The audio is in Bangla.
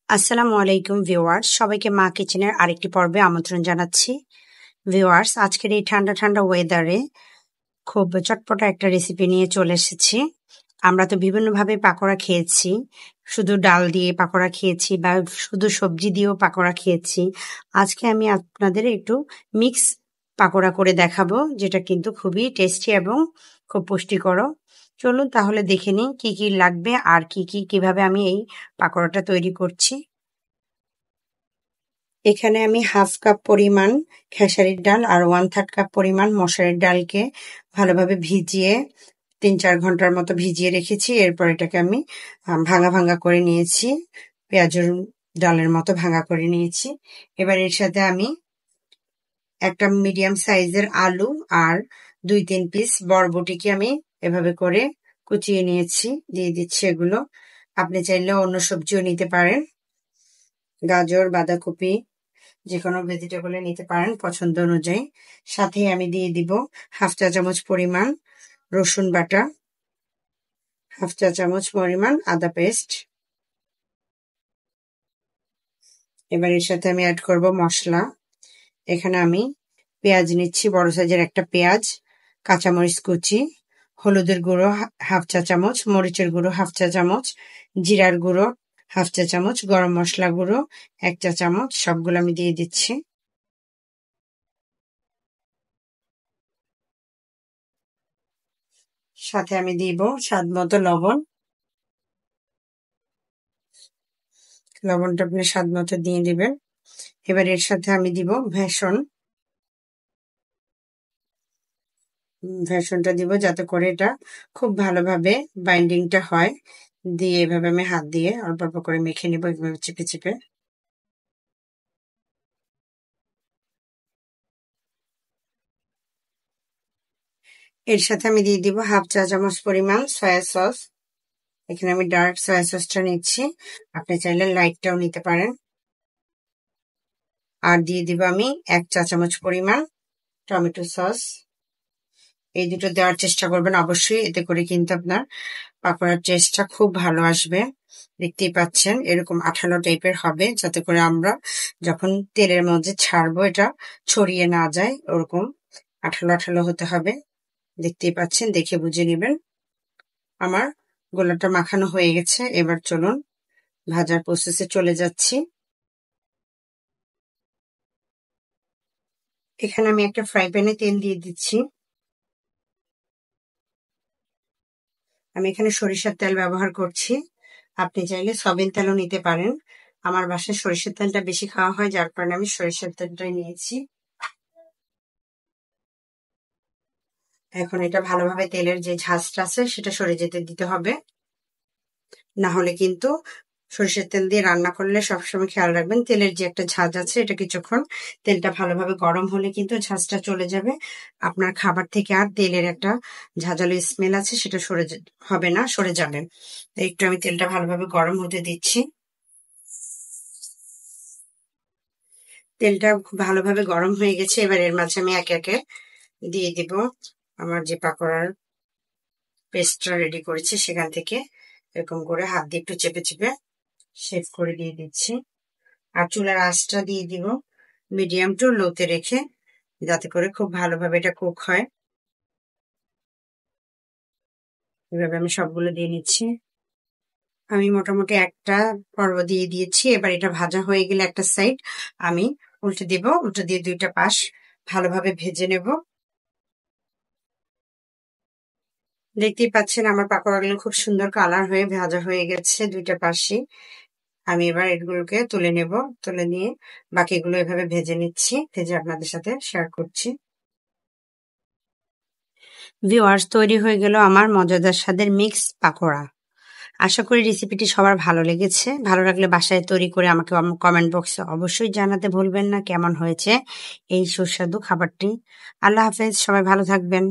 আসসালামু আলাইকুম ভিউয়ার্স, সবাইকে মা কিচেনের আরেকটি পর্বে আমন্ত্রণ জানাচ্ছি। ভিউয়ার্স, আজকের এই ঠান্ডা ঠান্ডা ওয়েদারে খুব চটপটা একটা রেসিপি নিয়ে চলে এসেছি। আমরা তো বিভিন্নভাবে পাকোড়া খেয়েছি, শুধু ডাল দিয়ে পাকোড়া খেয়েছি বা শুধু সবজি দিয়েও পাকোড়া খেয়েছি। আজকে আমি আপনাদের একটু মিক্স পাকোড়া করে দেখাবো, যেটা কিন্তু খুবই টেস্টি এবং খুব পুষ্টিকরও। চলুন তাহলে দেখে নিই কি কি লাগবে আর কিভাবে আমি এই পাকোড়াটা তৈরি করছি। এখানে আমি 1/2 কাপ পরিমাণ খেসারির ডাল আর 1/3 কাপ পরিমাণ মসুরের ডালকে ভালোভাবে ভিজিয়ে 3-4 ঘন্টার মতো ভিজিয়ে রেখেছি। এরপর এটাকে আমি ভাঙা ভাঙা করে নিয়েছি, পেঁয়াজের ডালের মতো ভাঙা করে নিয়েছি। এবার এর সাথে আমি একটা মিডিয়াম সাইজের আলু আর 2-3 পিস বরবটিকে আমি এভাবে করে কুচিয়ে নিয়েছি, দিয়ে দিচ্ছি এগুলো। আপনি চাইলে অন্য সবজিও নিতে পারেন, গাজর, বাঁধাকপি, যে কোনো ভেজিটেবলে নিতে পারেন পছন্দ অনুযায়ী। সাথে আমি দিয়ে দিব 1/2 চা চামচ পরিমাণ রসুন বাটা, 1/2 চা চামচ পরিমাণ আদা পেস্ট। এবার এর সাথে আমি অ্যাড করব মশলা। এখানে আমি পেঁয়াজ নিচ্ছি, বড় সাইজের একটা পেঁয়াজ, কাঁচামরিচ কুচি, হলুদের গুঁড়ো 1/2 চা চামচ, মরিচের গুঁড়ো 1/2 চা চামচ, জিরার গুঁড়ো 1/2 চা চামচ, গরম মশলা গুঁড়ো 1 চা চামচ, সবগুলো আমি দিয়ে দিচ্ছি। সাথে আমি দিব স্বাদ মতো লবণ। লবণটা আপনি স্বাদ মতো দিয়ে দিবেন। এবার এর সাথে আমি দিব ভেষনটা দিব, যাতে করে এটা খুব ভালোভাবে বাইন্ডিংটা হয়। দিয়ে এভাবে আমি হাত দিয়ে অল্প অল্প করে মেখে নিব, এভাবে চিপে চিপে। এর সাথে আমি দিয়ে দিব 1/2 চা চামচ পরিমাণ সয়া সস। এখানে আমি ডার্ক সয়া সসটা নিচ্ছি, আপনি চাইলে লাইটটাও নিতে পারেন। আর দিয়ে দিব আমি 1 চা চামচ পরিমাণ টমেটো সস। এই দুটো দেওয়ার চেষ্টা করবেন অবশ্যই, এতে করে কিন্তু আপনার পাকোড়ার টেস্টটা খুব ভালো আসবে। দেখতেই পাচ্ছেন এরকম আঠালো টাইপের হবে, যাতে করে আমরা যখন তেলের মধ্যে ছাড়বো এটা ছড়িয়ে না যায়, ওরকম আঠালো আঠালো হতে হবে। দেখতেই পাচ্ছেন, দেখে বুঝে নেবেন। আমার গোলাটা মাখানো হয়ে গেছে। এবার চলুন ভাজার প্রসেসে চলে যাচ্ছি। এখানে আমি একটা ফ্রাই প্যানে তেল দিয়ে দিচ্ছি। আমি এখানে সরিষার তেল ব্যবহার করছি, আপনি চাইলে সয়াবিন তেলও নিতে পারেন। আমার বাসায় সরিষার তেলটা বেশি খাওয়া হয়, যার কারণে আমি সরিষার তেলটাই নিয়েছি। এখন এটা ভালোভাবে তেলের যে ঝাঁজটা আছে সেটা সরে যেতে দিতে হবে, না হলে কিন্তু সরিষার তেল দিয়ে রান্না করলে সবসময় খেয়াল রাখবেন তেলের যে একটা ঝাঁজ আছে, এটা কিছুক্ষণ তেলটা ভালোভাবে গরম হলে কিন্তু ঝাঁজটা চলে যাবে। আপনার খাবার থেকে আর তেলের একটা ঝাঁঝালো স্মেল আছে সেটা হবে না, সরে যাবে। একটু আমি তেলটা ভালোভাবে গরম হতে দিচ্ছি। তেলটা খুব ভালোভাবে গরম হয়ে গেছে। এবার এর মাঝে আমি একে একে দিয়ে দিব আমার যে পাকোড়ার পেস্টটা রেডি করেছি, সেখান থেকে এরকম করে হাত দিয়ে একটু চেপে চেপে শেপ করে দিয়ে দিচ্ছি। আর চুলার আঁচটা দিয়ে দিব মিডিয়াম টু লোতে রেখে, যাতে করে খুব ভালোভাবে এটা কুক হয়। এভাবে আমি সবগুলো দিয়ে নিচ্ছি। আমি মোটামুটি একটা পর্ব দিয়ে দিয়েছি। এবার এটা ভাজা হয়ে গেলে একটা সাইড আমি উল্টে দিব, উল্টে দিয়ে দুইটা পাশ ভালোভাবে ভেজে নেব। দেখতেই পাচ্ছেন আমার পাকোড়াগুলো খুব সুন্দর কালার হয়ে ভাজা হয়ে গেছে দুইটা পাশে। আমি এবার এগুলোকে তুলে নেব, তুলে নিয়ে বাকিগুলো এভাবে ভেজে নিচ্ছি, ভেজে আপনাদের সাথে শেয়ার করছি। ভিউয়ার্স, তৈরি হয়ে গেল আমার মজাদার স্বাদের মিক্স পাকোড়া। আশা করি রেসিপিটি সবার ভালো লেগেছে। ভালো লাগলে বাসায় তৈরি করে আমাকে কমেন্ট বক্সে অবশ্যই জানাতে ভুলবেন না কেমন হয়েছে এই সুস্বাদু খাবারটি। আল্লাহ হাফেজ, সবাই ভালো থাকবেন।